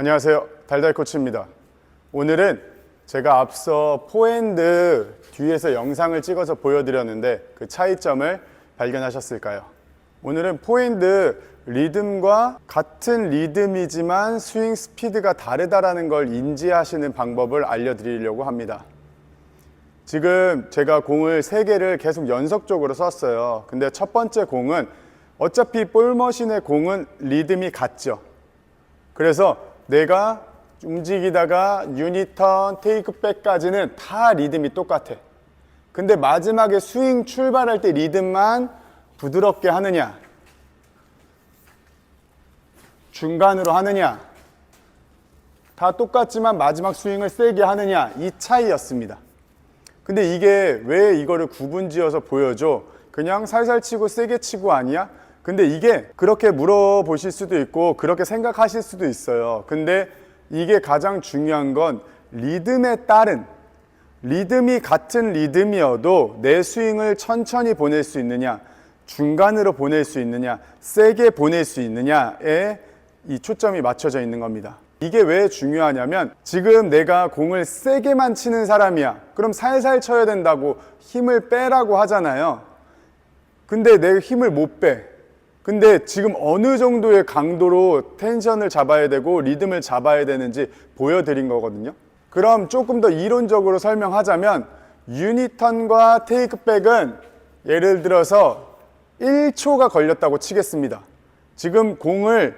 안녕하세요. 달달코치입니다. 오늘은 제가 앞서 포핸드 뒤에서 영상을 찍어서 보여드렸는데 그 차이점을 발견하셨을까요? 오늘은 포핸드 리듬과 같은 리듬이지만 스윙 스피드가 다르다는 걸 인지하시는 방법을 알려드리려고 합니다. 지금 제가 공을 3개를 계속 연속적으로 썼어요. 근데 첫 번째 공은 어차피 볼머신의 공은 리듬이 같죠. 그래서 내가 움직이다가 유니턴, 테이크백까지는 다 리듬이 똑같아. 근데 마지막에 스윙 출발할 때 리듬만 부드럽게 하느냐, 중간으로 하느냐, 다 똑같지만 마지막 스윙을 세게 하느냐, 이 차이였습니다. 근데 이게 왜 이거를 구분지어서 보여줘? 그냥 살살 치고 세게 치고 아니야? 근데 이게 그렇게 물어보실 수도 있고 그렇게 생각하실 수도 있어요. 근데 이게 가장 중요한 건 리듬에 따른, 리듬이 같은 리듬이어도 내 스윙을 천천히 보낼 수 있느냐, 중간으로 보낼 수 있느냐, 세게 보낼 수 있느냐에 이 초점이 맞춰져 있는 겁니다. 이게 왜 중요하냐면 지금 내가 공을 세게만 치는 사람이야. 그럼 살살 쳐야 된다고 힘을 빼라고 하잖아요. 근데 내 힘을 못 빼. 근데 지금 어느 정도의 강도로 텐션을 잡아야 되고 리듬을 잡아야 되는지 보여드린 거거든요. 그럼 조금 더 이론적으로 설명하자면 유니턴과 테이크백은 예를 들어서 1초가 걸렸다고 치겠습니다. 지금 공을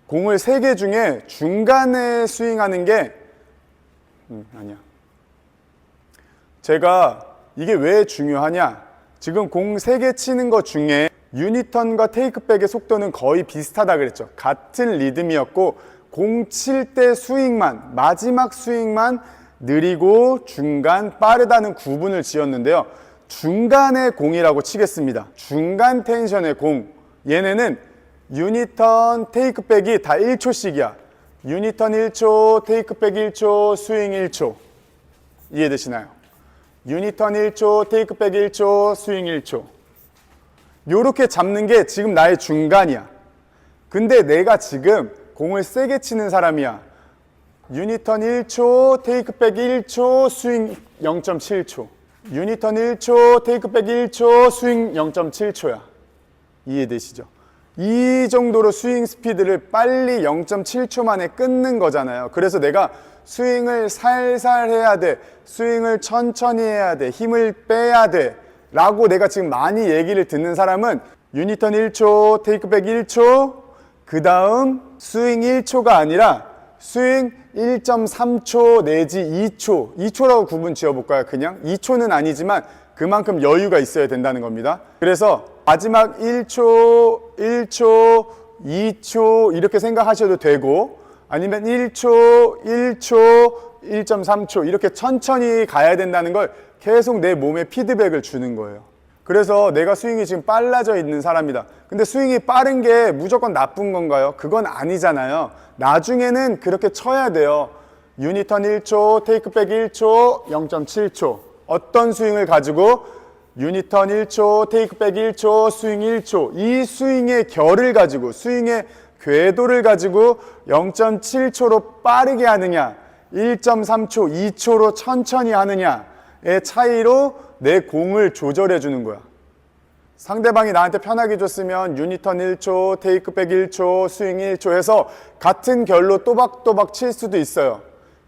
공을 3개 중에 중간에 스윙하는 게 아니야. 제가 이게 왜 중요하냐? 지금 공 3개 치는 것 중에 유니턴과 테이크백의 속도는 거의 비슷하다 그랬죠. 같은 리듬이었고 공 칠 때 스윙만, 마지막 스윙만 느리고 중간 빠르다는 구분을 지었는데요. 중간의 공이라고 치겠습니다. 중간 텐션의 공. 얘네는 유니턴, 테이크백이 다 1초씩이야. 유니턴 1초, 테이크백 1초, 스윙 1초. 이해되시나요? 유니턴 1초, 테이크백 1초, 스윙 1초. 요렇게 잡는 게 지금 나의 중간이야. 근데 내가 지금 공을 세게 치는 사람이야. 유니턴 1초, 테이크백 1초, 스윙 0.7초. 유니턴 1초, 테이크백 1초, 스윙 0.7초야. 이해되시죠? 이 정도로 스윙 스피드를 빨리 0.7초 만에 끊는 거잖아요. 그래서 내가 스윙을 살살 해야 돼, 스윙을 천천히 해야 돼, 힘을 빼야 돼 라고 내가 지금 많이 얘기를 듣는 사람은 유니턴 1초, 테이크백 1초, 그 다음 스윙 1초가 아니라 스윙 1.3초 내지 2초, 2초라고 구분 지어볼까요? 그냥 2초는 아니지만 그만큼 여유가 있어야 된다는 겁니다. 그래서 마지막 1초, 1초, 2초 이렇게 생각하셔도 되고, 아니면 1초, 1초, 1.3초 이렇게 천천히 가야 된다는 걸 계속 내 몸에 피드백을 주는 거예요. 그래서 내가 스윙이 지금 빨라져 있는 사람이다. 근데 스윙이 빠른 게 무조건 나쁜 건가요? 그건 아니잖아요. 나중에는 그렇게 쳐야 돼요. 유니턴 1초, 테이크백 1초, 0.7초. 어떤 스윙을 가지고 유니턴 1초, 테이크백 1초, 스윙 1초. 이 스윙의 결을 가지고, 스윙의 궤도를 가지고 0.7초로 빠르게 하느냐, 1.3초, 2초로 천천히 하느냐의 차이로 내 공을 조절해 주는 거야. 상대방이 나한테 편하게 줬으면 유니턴 1초, 테이크백 1초, 스윙 1초 해서 같은 결로 또박또박 칠 수도 있어요.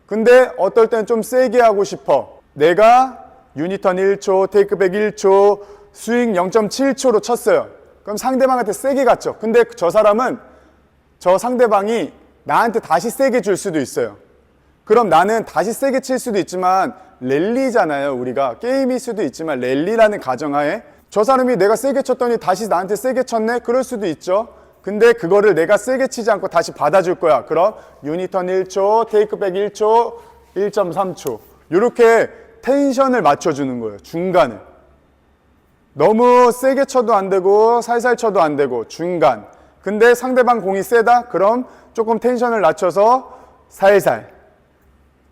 근데 어떨 땐 좀 세게 하고 싶어. 내가 유니턴 1초, 테이크백 1초, 스윙 0.7초로 쳤어요. 그럼 상대방한테 세게 갔죠. 근데 저 상대방이 나한테 다시 세게 줄 수도 있어요. 그럼 나는 다시 세게 칠 수도 있지만 랠리잖아요. 우리가 게임일 수도 있지만 랠리라는 가정하에 저 사람이 내가 세게 쳤더니 다시 나한테 세게 쳤네? 그럴 수도 있죠. 근데 그거를 내가 세게 치지 않고 다시 받아줄 거야. 그럼 유니턴 1초, 테이크백 1초, 1.3초 이렇게 텐션을 맞춰주는 거예요. 중간을. 너무 세게 쳐도 안 되고 살살 쳐도 안 되고 중간. 근데 상대방 공이 세다? 그럼 조금 텐션을 낮춰서 살살.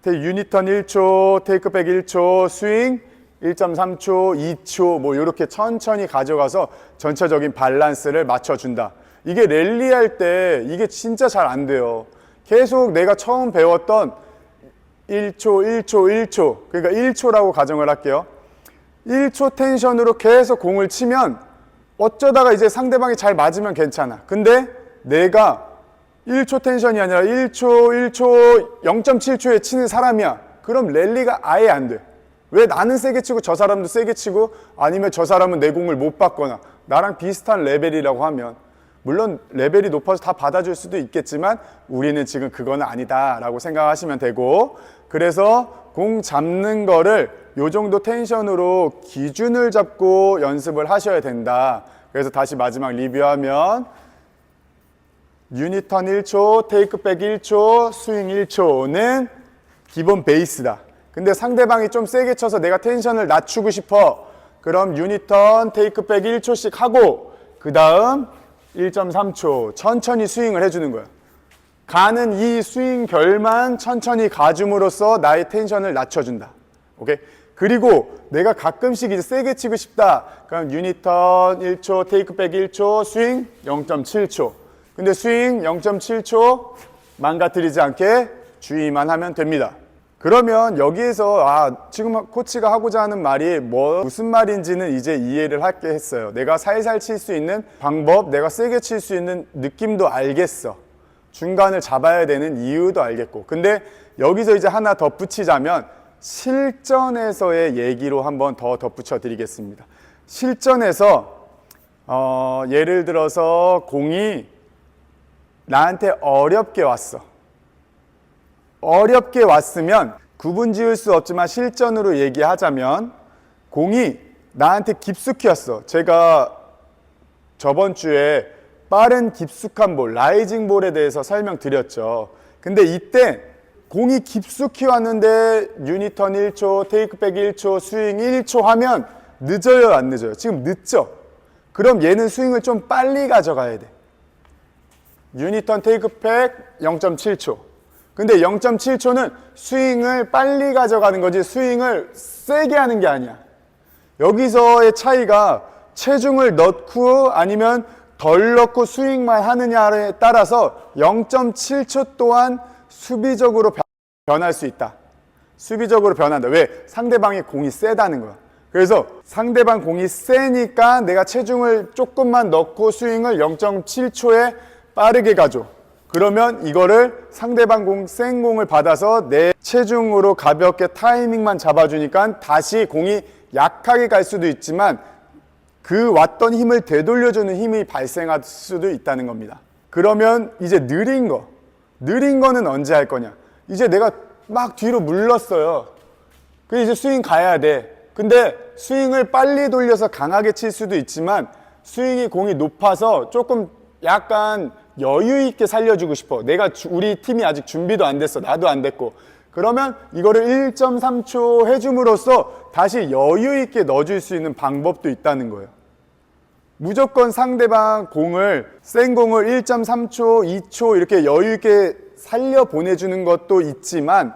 유니턴 1초, 테이크백 1초, 스윙 1.3초, 2초 뭐 이렇게 천천히 가져가서 전체적인 밸런스를 맞춰준다. 이게 랠리할 때 이게 진짜 잘 안 돼요. 계속 내가 처음 배웠던 1초, 1초, 1초, 그러니까 1초라고 가정을 할게요. 1초 텐션으로 계속 공을 치면 어쩌다가 이제 상대방이 잘 맞으면 괜찮아. 근데 내가 1초 텐션이 아니라 1초, 1초, 0.7초에 치는 사람이야. 그럼 랠리가 아예 안 돼. 왜 나는 세게 치고 저 사람도 세게 치고, 아니면 저 사람은 내 공을 못 받거나 나랑 비슷한 레벨이라고 하면, 물론 레벨이 높아서 다 받아줄 수도 있겠지만 우리는 지금 그건 아니다 라고 생각하시면 되고, 그래서 공 잡는 거를 요 정도 텐션으로 기준을 잡고 연습을 하셔야 된다. 그래서 다시 마지막 리뷰하면 유니턴 1초, 테이크백 1초, 스윙 1초는 기본 베이스다. 근데 상대방이 좀 세게 쳐서 내가 텐션을 낮추고 싶어. 그럼 유니턴, 테이크백 1초씩 하고 그 다음 1.3초 천천히 스윙을 해주는 거야. 가는 이 스윙 결만 천천히 가줌으로써 나의 텐션을 낮춰준다. 오케이? 그리고 내가 가끔씩 이제 세게 치고 싶다. 그럼 유니턴 1초, 테이크백 1초, 스윙 0.7초. 근데 스윙 0.7초 망가뜨리지 않게 주의만 하면 됩니다. 그러면 여기에서 지금 코치가 하고자 하는 말이 무슨 말인지는 이제 이해를 하게 했어요. 내가 살살 칠 수 있는 방법, 내가 세게 칠 수 있는 느낌도 알겠어. 중간을 잡아야 되는 이유도 알겠고. 근데 여기서 이제 하나 덧붙이자면 실전에서의 얘기로 한번 더 덧붙여 드리겠습니다. 실전에서 예를 들어서 공이 나한테 어렵게 왔어. 어렵게 왔으면 구분 지을 수 없지만 실전으로 얘기하자면 공이 나한테 깊숙이 왔어. 제가 저번 주에 빠른 깊숙한 볼, 라이징 볼에 대해서 설명드렸죠. 근데 이때 공이 깊숙이 왔는데 유니턴 1초, 테이크백 1초, 스윙 1초 하면 늦어요, 안 늦어요? 지금 늦죠? 그럼 얘는 스윙을 좀 빨리 가져가야 돼. 유니턴 테이크백 0.7초. 근데 0.7초는 스윙을 빨리 가져가는 거지 스윙을 세게 하는 게 아니야. 여기서의 차이가 체중을 넣고 아니면 덜 넣고 스윙만 하느냐에 따라서 0.7초 또한 수비적으로 변할 수 있다. 수비적으로 변한다. 왜? 상대방의 공이 세다는 거야. 그래서 상대방 공이 세니까 내가 체중을 조금만 넣고 스윙을 0.7초에 빠르게 가줘. 그러면 이거를 상대방 센 공을 받아서 내 체중으로 가볍게 타이밍만 잡아주니까 다시 공이 약하게 갈 수도 있지만 그 왔던 힘을 되돌려주는 힘이 발생할 수도 있다는 겁니다. 그러면 이제 느린 거는 언제 할 거냐? 이제 내가 막 뒤로 물렀어요. 그래서 이제 스윙 가야 돼. 근데 스윙을 빨리 돌려서 강하게 칠 수도 있지만 스윙이 공이 높아서 조금 약간 여유 있게 살려주고 싶어. 우리 팀이 아직 준비도 안 됐어. 나도 안 됐고. 그러면 이거를 1.3초 해줌으로써 다시 여유 있게 넣어줄 수 있는 방법도 있다는 거예요. 무조건 상대방 센 공을 1.3초, 2초 이렇게 여유 있게 살려 보내주는 것도 있지만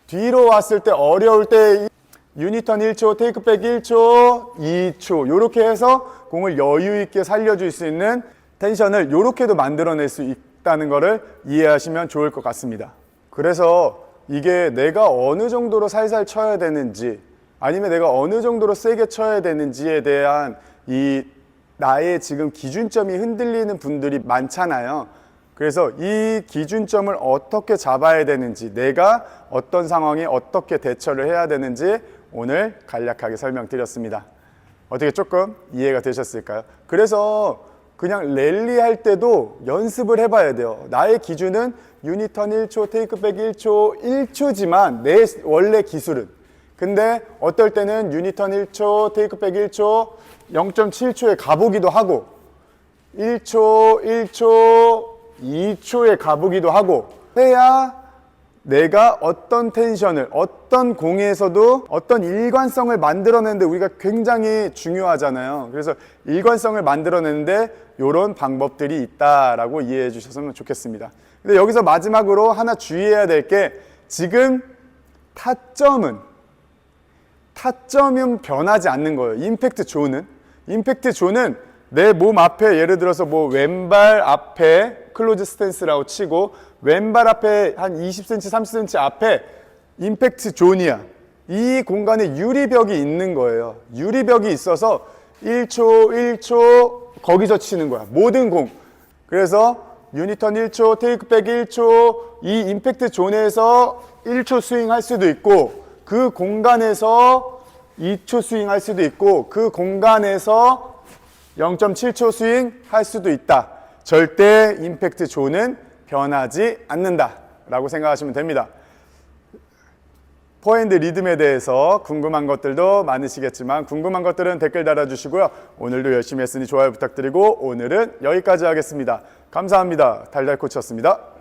뒤로 왔을 때 어려울 때 유니턴 1초, 테이크백 1초, 2초 이렇게 해서 공을 여유 있게 살려줄 수 있는 텐션을 이렇게도 만들어낼 수 있다는 것을 이해하시면 좋을 것 같습니다. 그래서 이게 내가 어느 정도로 살살 쳐야 되는지 아니면 내가 어느 정도로 세게 쳐야 되는지에 대한 나의 지금 기준점이 흔들리는 분들이 많잖아요. 그래서 이 기준점을 어떻게 잡아야 되는지, 내가 어떤 상황에 어떻게 대처를 해야 되는지 오늘 간략하게 설명드렸습니다. 어떻게 조금 이해가 되셨을까요? 그래서 그냥 랠리 할 때도 연습을 해봐야 돼요. 나의 기준은 유니턴 1초, 테이크백 1초, 1초지만 내 원래 기술은. 근데 어떨 때는 유니턴 1초, 테이크백 1초, 0.7초에 가보기도 하고 1초, 1초, 2초에 가보기도 하고 해야 내가 어떤 텐션을, 어떤 공에서도 어떤 일관성을 만들어내는데 우리가 굉장히 중요하잖아요. 그래서 일관성을 만들어내는데 이런 방법들이 있다라고 이해해 주셨으면 좋겠습니다. 근데 여기서 마지막으로 하나 주의해야 될 게 지금 타점은 변하지 않는 거예요. 임팩트 존은 내 몸 앞에 예를 들어서 뭐 왼발 앞에 클로즈 스탠스라고 치고 왼발 앞에 한 20cm, 30cm 앞에 임팩트 존이야. 이 공간에 유리벽이 있는 거예요. 유리벽이 있어서 1초, 1초 거기서 치는 거야. 모든 공. 그래서 유니턴 1초, 테이크백 1초, 이 임팩트 존에서 1초 스윙할 수도 있고 그 공간에서 2초 스윙할 수도 있고 그 공간에서 0.7초 스윙 할 수도 있다. 절대 임팩트 존은 변하지 않는다 라고 생각하시면 됩니다. 포핸드 리듬에 대해서 궁금한 것들도 많으시겠지만 궁금한 것들은 댓글 달아주시고요. 오늘도 열심히 했으니 좋아요 부탁드리고 오늘은 여기까지 하겠습니다. 감사합니다. 달달코치였습니다.